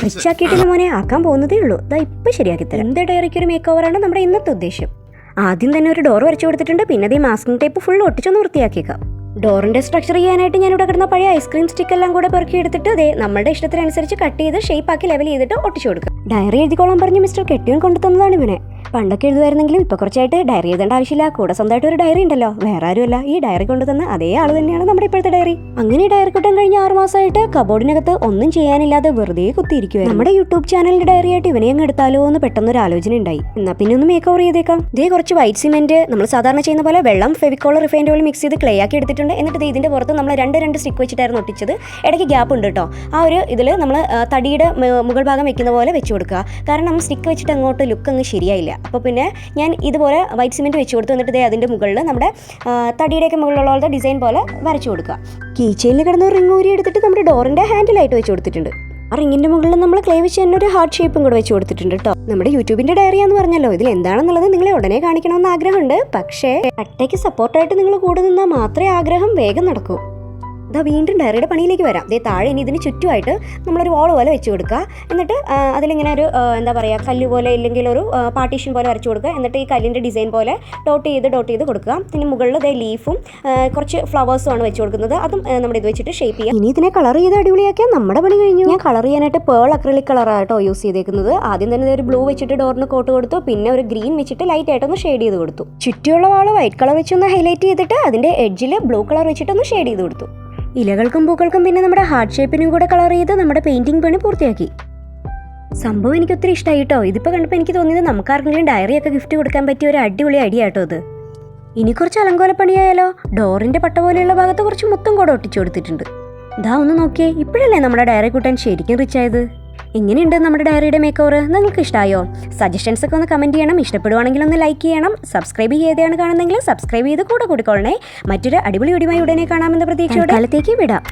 റിച്ചാക്കിയിട്ട് മോനെ ആക്കാൻ പോകുന്നതേ ഉള്ളൂ. ഇതാ ഇപ്പൊ ശരിയാക്കി തരാം. എന്റെ ഡയറിക്ക് ഒരു മേക്ക് ഓവറാണ് നമ്മുടെ ഇന്നത്തെ ഉദ്ദേശം. ആദ്യം തന്നെ ഒരു ഡോർ വരച്ചു കൊടുത്തിട്ടുണ്ട്. പിന്നെ അതേ മാസ്കിംഗ് ടേപ്പ് ഫുൾ ഒട്ടിച്ചൊന്ന് വൃത്തിയാക്കിയേക്കാം. ഡോറിന്റെ സ്ട്രക്ചർ ചെയ്യാനായിട്ട് ഞാൻ ഇവിടെ കിടന്ന പഴയ ഐസ്ക്രീം സ്റ്റിക്ക് എല്ലാം കൂടെ പെറുക്കി എടുത്തിട്ട് അതേ നമ്മുടെ ഇഷ്ടത്തിനനുസരിച്ച് കട്ട് ചെയ്ത് ഷേപ്പ് ആക്കി ലെവൽ ചെയ്തിട്ട് ഒട്ടിച്ചു കൊടുക്കുക. ഡയറി എഴുതിക്കോളാൻ പറഞ്ഞ് മിസ്റ്റർ കെട്ടിയോൻ കൊണ്ടു തന്നതാണ് ഇവനെ. പണ്ടൊക്കെ എഴുതുമായിരുന്നെങ്കിലും ഇപ്പൊ കുറച്ചായിട്ട് ഡയറി എഴുതേണ്ട ആവശ്യമില്ല. കൂടെ സ്വന്തമായിട്ട് ഒരു ഡയറി ഉണ്ടല്ലോ. വേറെ ആരുമല്ല, ഈ ഡയറി കൊണ്ടുതന്ന അതേ ആള് തന്നെയാണ് നമ്മുടെ ഇപ്പോഴത്തെ ഡയറി. അങ്ങനെ ഡയറി കിട്ടാൻ കഴിഞ്ഞ 6 മാസമായിട്ട് കബോർഡിനകത്ത് ഒന്നും ചെയ്യാനില്ലാതെ വെറുതെ കുത്തിയിരിക്കുവായിരുന്നു. നമ്മുടെ യൂട്യൂബ് ചാനലിന്റെ ഡയറി ആയിട്ട് ഇവനെ അങ്ങ് എടുത്താലോ എന്ന് പെട്ടെന്നൊരു ആലോചന ഉണ്ടായി. എന്നാ പിന്നെ ഒന്ന് മേക്ക് ഓവർ ചെയ്തേക്കാം. ഇതേ കുറച്ച് വൈറ്റ് സിമെന്റ് നമ്മൾ സാധാരണ ചെയ്യുന്ന പോലെ വെള്ളം ഫെവിക്കോൾ റിഫൈൻഡ് ഓയിൽ മിക്സ് ചെയ്ത് ക്ലേ ആക്കി എടുത്തിട്ടുണ്ട്. എന്നിട്ട് ഇതിന്റെ പുറത്ത് നമ്മൾ രണ്ട് സ്റ്റിക്ക് വെച്ചിട്ടായിരുന്നു ഒട്ടിച്ചത്. ഇടയ്ക്ക് ഗ്യാപ്പ് ഉണ്ട് കേട്ടോ. ആ ഒരു ഇതിൽ നമ്മൾ തടിയുടെ മുകൾ ഭാഗം വെക്കുന്ന പോലെ വെച്ച് കൊടുക്കുക. കാരണം നമ്മൾ സ്റ്റിക്ക് വെച്ചിട്ട് അങ്ങോട്ട് ലുക്ക് അങ്ങ് ശരിയായില്ല. അപ്പോൾ പിന്നെ ഞാൻ ഇതുപോലെ വൈറ്റ് സിമെന്റ് വെച്ച് കൊടുത്തു. എന്നിട്ട് അതിന്റെ മുകളിൽ നമ്മുടെ തടിയുടെയൊക്കെ മുകളിലുള്ള ഡിസൈൻ പോലെ വരച്ചു കൊടുക്കുക. കീ ചെയിനിൽ കിടന്ന റിംഗ് ഊരി എടുത്തിട്ട് നമ്മുടെ ഡോറിന്റെ ഹാൻഡിലായിട്ട് വെച്ച് കൊടുത്തിട്ടുണ്ട്. ആ റിങ്ങിന്റെ മുകളിൽ നമ്മൾ ക്ലേ വെച്ച് തന്നെ ഒരു ഹാർട്ട് ഷേപ്പും കൂടെ വെച്ച് കൊടുത്തിട്ടുണ്ട് കേട്ടോ. നമ്മുടെ യൂട്യൂബിന്റെ ഡയറി എന്ന് പറഞ്ഞല്ലോ, ഇതിൽ എന്താണെന്നുള്ളത് നിങ്ങളെ ഉടനെ കാണിക്കണമെന്ന് ആഗ്രഹമുണ്ട്. പക്ഷേ അട്ടയ്ക്ക് സപ്പോർട്ടായിട്ട് നിങ്ങൾ കൂടെ നിന്നാൽ മാത്രമേ ആഗ്രഹം വേഗം നടക്കൂ. ഇതാ വീണ്ടും ഡയറിയുടെ പണിയിലേക്ക് വരാം. അതേ താഴെ ഇനി ഇതിന് ചുറ്റുമായിട്ട് നമ്മളൊരു വാൾ പോലെ വെച്ച് കൊടുക്കുക. എന്നിട്ട് അതിലിങ്ങനെ ഒരു എന്താ പറയുക, കല്ല് പോലെ ഇല്ലെങ്കിൽ ഒരു പാർട്ടീഷൻ പോലെ വരച്ചു കൊടുക്കുക. എന്നിട്ട് ഈ കല്ലിൻ്റെ ഡിസൈൻ പോലെ ഡോട്ട് ചെയ്ത് കൊടുക്കുക. ഇതിന് മുകളിൽ ഇതേ ലീഫും കുറച്ച് ഫ്ലവേഴ്സും ആണ് വെച്ച് കൊടുക്കുന്നത്. അതും നമ്മുടെ ഇത് വെച്ചിട്ട് ഷേപ്പ് ചെയ്യുക. ഇനി ഇതിനെ കളർ ചെയ്ത് അടിപൊളിയാക്കിയാൽ നമ്മുടെ പണി കഴിഞ്ഞു. ഞാൻ കളർ ചെയ്യാനായിട്ട് പേൾ അക്രിലിക് കളറാട്ടോ യൂസ് ചെയ്തേക്കുന്നത്. ആദ്യം തന്നെ ഒരു ബ്ലൂ വെച്ചിട്ട് ഡോറിന് കോട്ട് കൊടുത്തു. പിന്നെ ഒരു ഗ്രീൻ വെച്ചിട്ട് ലൈറ്റ് ആയിട്ടൊന്ന് ഷെയ്ഡ് ചെയ്ത് കൊടുത്തു. ചുറ്റിയുള്ള വാൾ വൈറ്റ് കളർ വെച്ചൊന്ന് ഹൈലൈറ്റ് ചെയ്തിട്ട് അതിൻ്റെ എഡ്ജിൽ ബ്ലൂ കളർ വെച്ചിട്ടൊന്ന് ഷെയ്ഡ് ചെയ്ത് കൊടുത്തു. ഇലകൾക്കും പൂക്കൾക്കും പിന്നെ നമ്മുടെ ഹാർട്ട് ഷേപ്പിനും കൂടെ കളർ ചെയ്ത് നമ്മുടെ പെയിന്റിംഗ് പണി പൂർത്തിയാക്കി. സംഭവം എനിക്ക് ഒത്തിരി ഇഷ്ടമായി കേട്ടോ. ഇതിപ്പോൾ കണ്ടപ്പോൾ എനിക്ക് തോന്നിയത് നമുക്കാർക്കെങ്കിലും ഡയറിയൊക്കെ ഗിഫ്റ്റ് കൊടുക്കാൻ പറ്റിയ ഒരു അടിപൊളി ഐഡിയ കേട്ടോ ഇത്. ഇനി കുറച്ച് അലങ്കോലപ്പണിയായാലോ. ഡോറിന്റെ പട്ട പോലെയുള്ള ഭാഗത്ത് കുറച്ച് മുത്തും കൂടെ ഒട്ടിച്ചു കൊടുത്തിട്ടുണ്ട്. ഇതാ ഒന്ന് നോക്കിയേ, ഇപ്പോഴല്ലേ നമ്മുടെ ഡയറി കൂട്ടാൻ ശരിക്കും റിച്ച് ആയത്. എങ്ങനെയുണ്ട് നമ്മുടെ ഡയറിയുടെ മേക്ക് ഓവർ? നിങ്ങൾക്ക് ഇഷ്ടമായോ? സജഷൻസ് ഒക്കെ ഒന്ന് കമൻറ്റ് ചെയ്യണം. ഇഷ്ടപ്പെടുവാണെങ്കിൽ ഒന്ന് ലൈക്ക് ചെയ്യണം. സബ്സ്ക്രൈബ് ചെയ്തെയാണ് കാണുന്നതെങ്കിൽ സബ്സ്ക്രൈബ് ചെയ്ത് കൂടെ കൂടിക്കൊള്ളണേ. മറ്റൊരു അടിപൊളി വീഡിയോയുമായി ഉടനെ കാണാമെന്ന പ്രതീക്ഷയോടെ കാലത്തേക്ക് വിടാം.